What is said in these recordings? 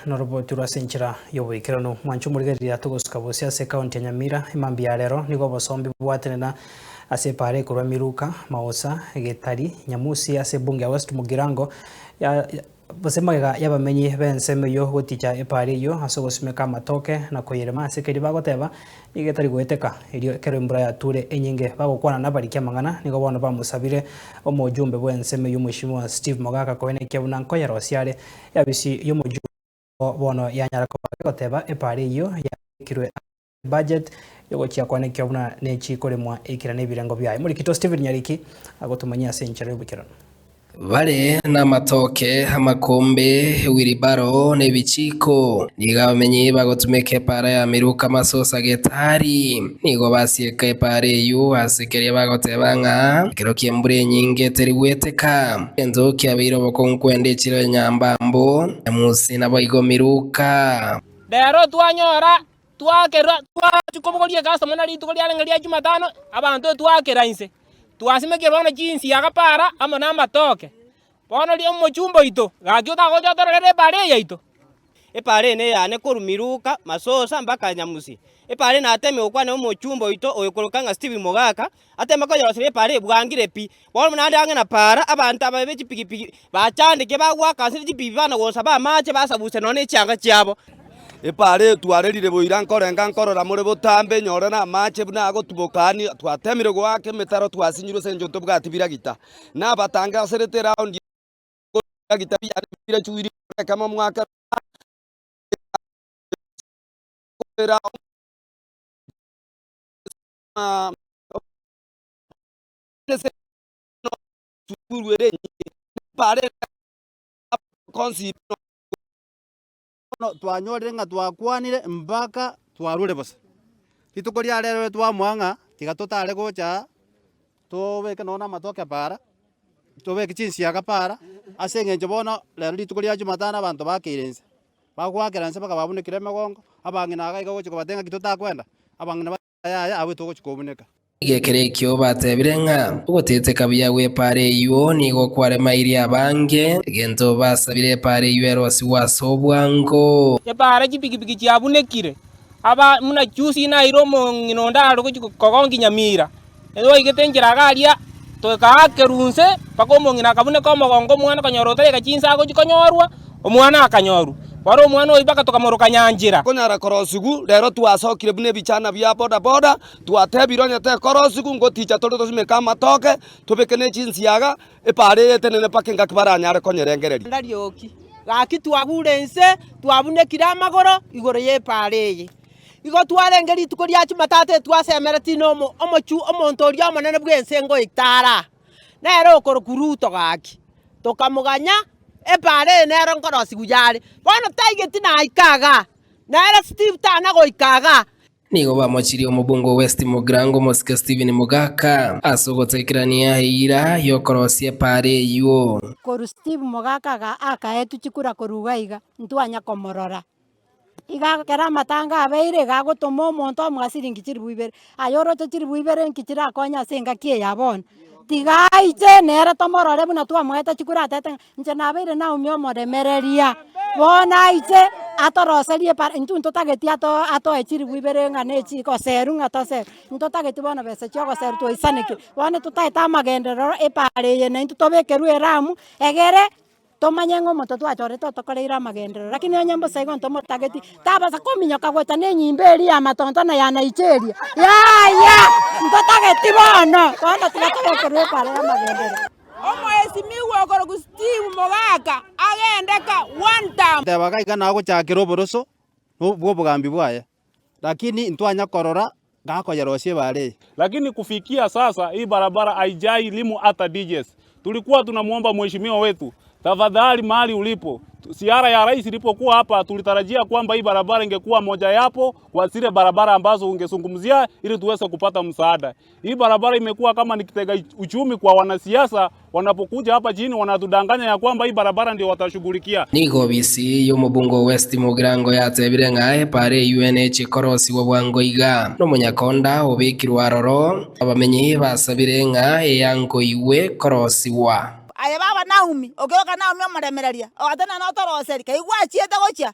noroboti rwasenchera yoboikerano mwancho murigerira tugusuka bosi ase kaunti ya Nyamira imambi ya rero nigo bosombi bwatenena ase pare kurwa miruka maosa getari nyamusi ase bunge ya West Mugirango ya bosemagega yabamenyi benseme yo goticha epare yo aso gosimeka matoke na koyerema ase keri bagoteba igetari gweteka irio kero imbura ya ture enyinge bagokwana nabarikia mangana nigo bono bamusabire omojumbe bwenseme yo mheshimiwa Steve Mogaka koene kyabuna nkoya rosiare yabisi yo bono yanyara goteba epare yo yakirwe budget yogochia kwane kyabuna nechi kolemwa ekira nebirengo byaye muri kito Steven Nyariki agotumanyia senchero y'ubukirano Vale na matoke amakombe wiribaro nebichiko niga bamenyi bagotumeke para ya miruka masosa getari nigo basieka pare yu asekeria bagotebanga kero kiembure nyinge teriweteka enzo kyabiro bokonkwende chiro nyambambo musi nabo igo miruka dero twanyora twakera twachikobogoria customer na ritu kolia ngelia Jumatano abantu twakera inse twasimeke bana jinsi yakapara ama na matoke bono li omochumbo ito gakyota gojotorere pare yaito epare ne yane korumiruka masosa mpaka nyamusi epare na ateme okwane omochumbo ito oyokorokanga Steve Mogaka ateme ko yorosire pare bwangire pi bono munande angena para abantu ababechi pigipigi bachandike bagwaka siri pipi bana gosa ba mache basabuse none cyanga cyabo epare twarerire boira nkorenga nkorora muri butambe nyore na mache buna gotubokani twatemire gwake metaro twasinyiro senjo tobwati biragita na batanga serete round gita bira chuiri kama mwaka era pare konsi no twanyorire nga twakwanire mpaka twarure bosa itukoria rero twamwanga tiga tutare gocha tobeke nona matoke para tobeke chinsi yakapara asengenje bono rero litukoria Jumatano abantu bakirense bagwakeranse baka babunekire megongo abangina agaiga gocha kubatenga kitutakwenda abangina yaya abwe togochikobuneka igekerekyo batebirenga ugotete kabiya we pare yo nigo kware mairi abange gento basabire pare yo erosi wasobwango epare chipigipigi chiabunekire aba muna chusi na iromo nginonda kogongi Nyamira edo igetenjera garia tokakerunse pakomo ngina kabune komogongo mwana kanyorotare kachinsa gochikonyorwa omwana akanyoru waro omwana oibaka tokamoroka nyanjira konyara korosigu rero twasokire bune bichana bya boda boda twatebiro nyate korosigu ngoticha tolo tosimeka matoke tobekene chinsiaga epare yetenene pakenga kibaranyare konyerengereri ndarioki gaki twagurense twabunekire amagoro igoro yepareye igo twarengeri tukoria Jumatate twasemere tinomo omochu omontoria omonene bwensengo itara nero okorokuruto gaki tokamuganya epare nero nkorosi guyari bono taigeti na ikaga nero Steve tana go ikaga nigo bamochiri omubungo West Mugirango mosike Steven Mogaka asogotekerania ira yokorosie pare yo koru Steve Mogaka ga akaetu chikura korugaiga ntwanya komorora iga kera matanga abeire ga gotomo monto mwasiringi chiribuibere ayoro chiribuibere nkichira konya senga kie yabon tigaiche nera tomorore buna twamweta chikura tete nche nabeire na umyo moremereria bona iche atoroserie par ntunto tageti ato echiribuibere ngane chiko seru ngatose ntunto tageti bona bese choko seru to isanike bona tutaita magendero epare ye ntu tobekeru eramu egere tomanyengo moto twachore tokoreira magendero lakini onyambo saigo ntomo tageti tabasa kominyoka gweta nenyimbe ya matonto na yana icheria ya ntotageti bono tigatobekeru epare ya magendero omo esimiwe okoro Steve Mogaka agendeka one time tebaga igana gochakira oboroso bwo bugambi bwaye lakini ntwanya korora gakoyerosie bare lakini kufikia sasa hii barabara haijai limu hata DJs. Tulikuwa tunamuomba mheshimiwa wetu tafadhali mahali ulipo ziara ya rais ilipokuwa hapa tulitarajia kwamba hii barabara ingekuwa moja yapo kwa zile barabara ambazo ungezungumzia ili tuweze kupata msaada. Hii barabara imekuwa kama ni kitega uchumi kwa wanasiasa wanapokuja hapa chini wanatudanganya ya kwamba hii barabara ndio watashughulikia. Nigo bisi yo mubungo West Mugirango yatebire ngae pare UNH korosi wabwango iga no munyakonda obikirwa roro abamenyi basabire ngae yango iwe korosi wa aya baba Naomi ogeoka Naomi omaremereria ogatana no toroseri kaigwa chiete gocha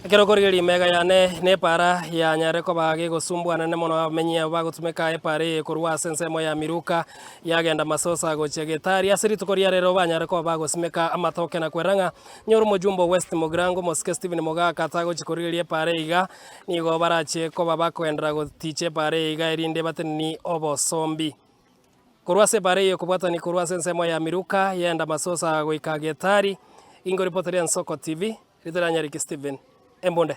Kerokorigeria mega yane ne para ya nyareko bage gosumbuana ne mono amenyia bagotumeka epare korwa sensemo ya miruka yagenda masosa gochegetari asiri tukoria rero banyareko bagosimeka amatoke na kweranga nyoru mojumbo West Mogrango Moske Steven Mogaka tago chikorigeria pare iga nigo barache ko babakwendra gotiche pare iga irinde bateni obosombi korwa se pare yo kubwata ni korwa sensemo ya miruka yenda masosa goikagetari ingo reporter ya Soko TV Ritera Nyariki Steven Embonde.